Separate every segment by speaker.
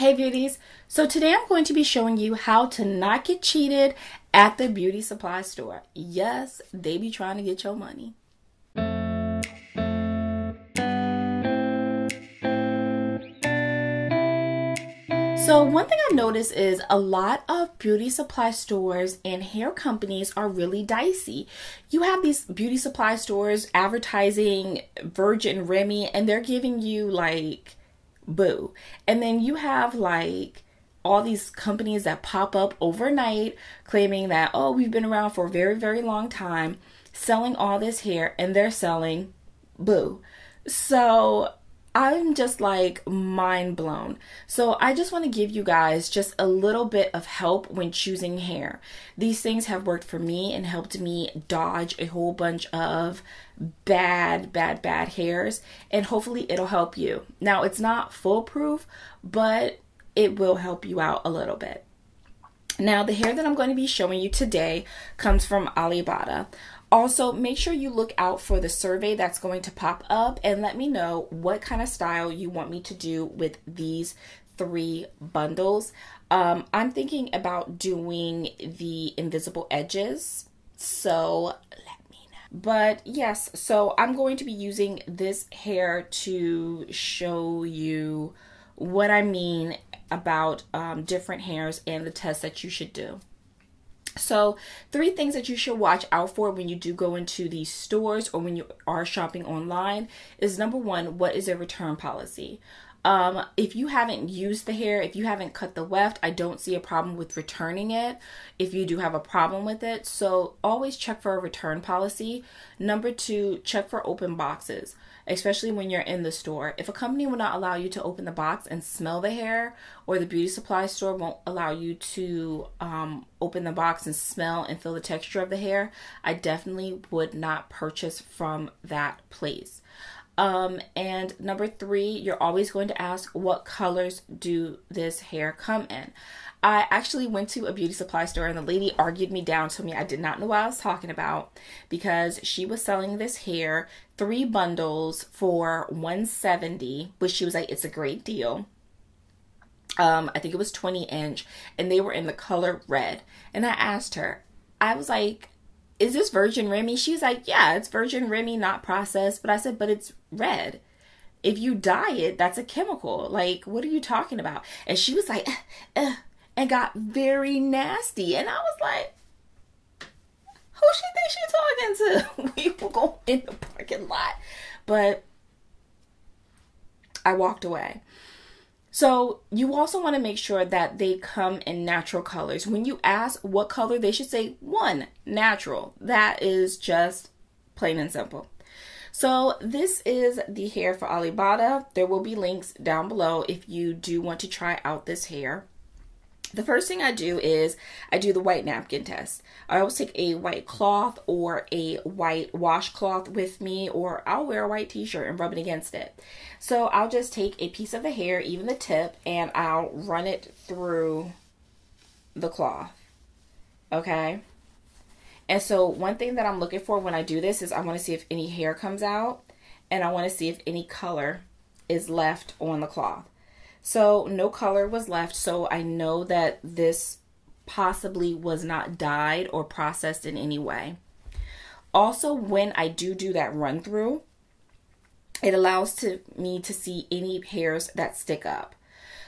Speaker 1: Hey beauties, so today I'm going to be showing you how to not get cheated at the beauty supply store. Yes, they be trying to get your money. So one thing I noticed is a lot of beauty supply stores and hair companies are really dicey. You have these beauty supply stores advertising Virgin Remy and they're giving you like boo. And then you have like all these companies that pop up overnight claiming that, oh, we've been around for a very, very long time, selling all this hair, and they're selling boo. So I'm just like mind blown. So I just want to give you guys just a little bit of help when choosing hair. These things have worked for me and helped me dodge a whole bunch of bad hairs, and hopefully it'll help you. Now it's not foolproof, but it will help you out a little bit. Now the hair that I'm going to be showing you today comes from Alibaba. Also, make sure you look out for the survey that's going to pop up and let me know what kind of style you want me to do with these 3 bundles. I'm thinking about doing the invisible edges, so let me know. But yes, so I'm going to be using this hair to show you what I mean about different hairs and the tests that you should do. So 3 things that you should watch out for when you do go into these stores or when you are shopping online is, number 1, what is their return policy? If you haven't used the hair, if you haven't cut the weft, I don't see a problem with returning it if you do have a problem with it. So always check for a return policy. Number 2, check for open boxes, especially when you're in the store. If a company will not allow you to open the box and smell the hair, or the beauty supply store won't allow you to open the box and smell and feel the texture of the hair, I definitely would not purchase from that place. And number 3, you're always going to ask, what colors do this hair come in? I actually went to a beauty supply store and the lady argued me down, told me I did not know what I was talking about, because she was selling this hair 3 bundles for $170, which she was like, it's a great deal. I think it was 20-inch, and they were in the color red. And I asked her, I was like, is this Virgin Remy? She was like, yeah, it's Virgin Remy, not processed. But I said, but it's red. If you dye it, that's a chemical. Like, what are you talking about? And she was like, and got very nasty. And I was like, who she thinks she's talking to? We were going in the parking lot. But I walked away. So you also want to make sure that they come in natural colors. When you ask what color, they should say 1, natural. That is just plain and simple. So this is the hair for Alibaba. There will be links down below if you do want to try out this hair. The first thing I do is I do the white napkin test. I always take a white cloth or a white washcloth with me, or I'll wear a white t-shirt and rub it against it. So I'll just take a piece of the hair, even the tip, and I'll run it through the cloth. Okay? And so one thing that I'm looking for when I do this is I want to see if any hair comes out, and I want to see if any color is left on the cloth. So no color was left, so I know that this possibly was not dyed or processed in any way. Also, when I do that run through, it allows me to see any hairs that stick up.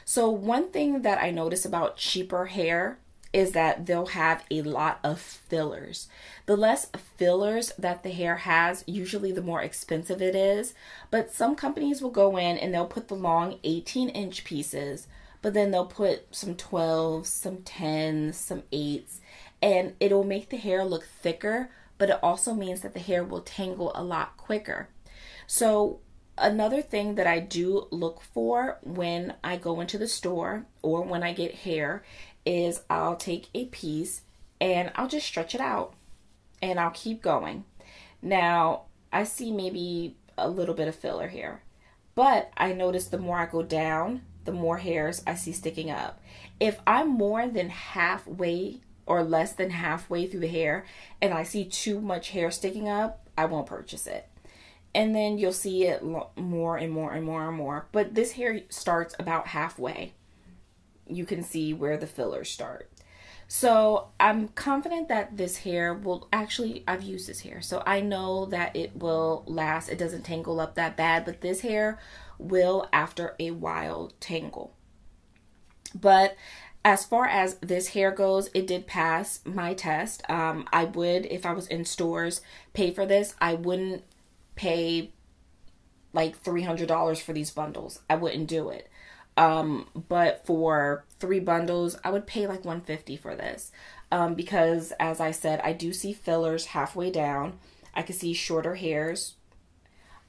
Speaker 1: So one thing that I notice about cheaper hair is that they'll have a lot of fillers. The less fillers that the hair has, usually the more expensive it is. But some companies will go in and they'll put the long 18-inch pieces, but then they'll put some 12s, some 10s, some 8s, and it'll make the hair look thicker, but it also means that the hair will tangle a lot quicker. So another thing that I do look for when I go into the store or when I get hair is I'll take a piece and I'll just stretch it out and I'll keep going. Now, I see maybe a little bit of filler here, but I notice the more I go down, the more hairs I see sticking up. If I'm more than halfway or less than halfway through the hair and I see too much hair sticking up, I won't purchase it. And then you'll see it more and more and more and more. But this hair starts about halfway. you can see where the fillers start. So I'm confident that this hair will actually, I've used this hair, so I know that it will last. It doesn't tangle up that bad, but this hair will after a while tangle. But as far as this hair goes, it did pass my test. I would, if I was in stores, pay for this. I wouldn't pay like $300 for these bundles. I wouldn't do it. But for 3 bundles, I would pay like $150 for this. Because as I said, I do see fillers halfway down. I can see shorter hairs.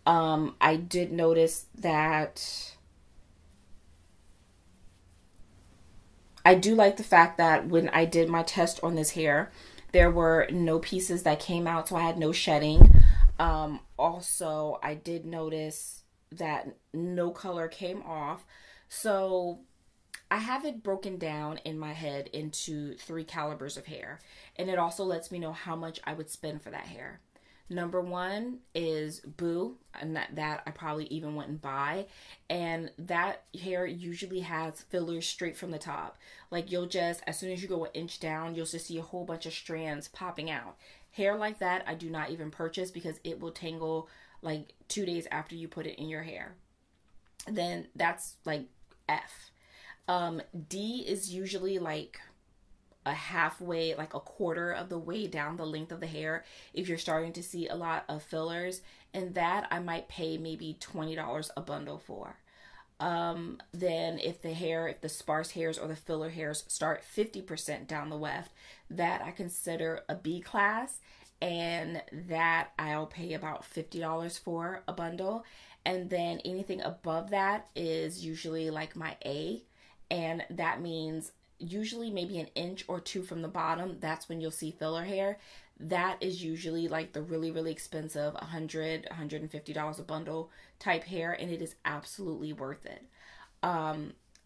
Speaker 1: I did notice that I do like the fact that when I did my test on this hair, there were no pieces that came out, so I had no shedding. Also, I did notice that no color came off. So I have it broken down in my head into 3 calibers of hair. And it also lets me know how much I would spend for that hair. Number 1 is Boo, and that I probably even wouldn't buy. And that hair usually has fillers straight from the top. Like you'll just, as soon as you go an inch down, you'll just see a whole bunch of strands popping out. Hair like that, I do not even purchase because it will tangle like 2 days after you put it in your hair. Then that's like F. D is usually like a halfway, like a quarter of the way down the length of the hair if you're starting to see a lot of fillers, and that I might pay maybe $20 a bundle for. Then if the sparse hairs or the filler hairs start 50% down the weft, that I consider a B class, and that I'll pay about $50 for a bundle. And then anything above that is usually like my A, and that means usually maybe an inch or 2 from the bottom. That's when you'll see filler hair. That is usually like the really, really expensive $100, $150 a bundle type hair, and it is absolutely worth it.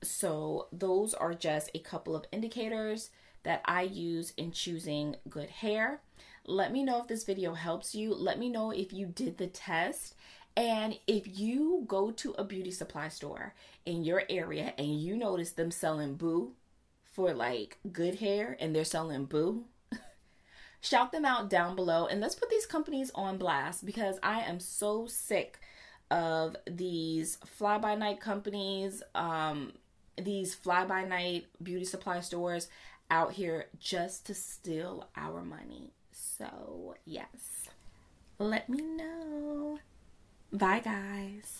Speaker 1: So those are just a couple of indicators that I use in choosing good hair. Let me know if this video helps you. Let me know if you did the test. And if you go to a beauty supply store in your area and you notice them selling Boo for like good hair and they're selling Boo, shout them out down below and let's put these companies on blast, because I am so sick of these fly-by-night companies, these fly-by-night beauty supply stores out here just to steal our money. So yes, let me know. Bye guys.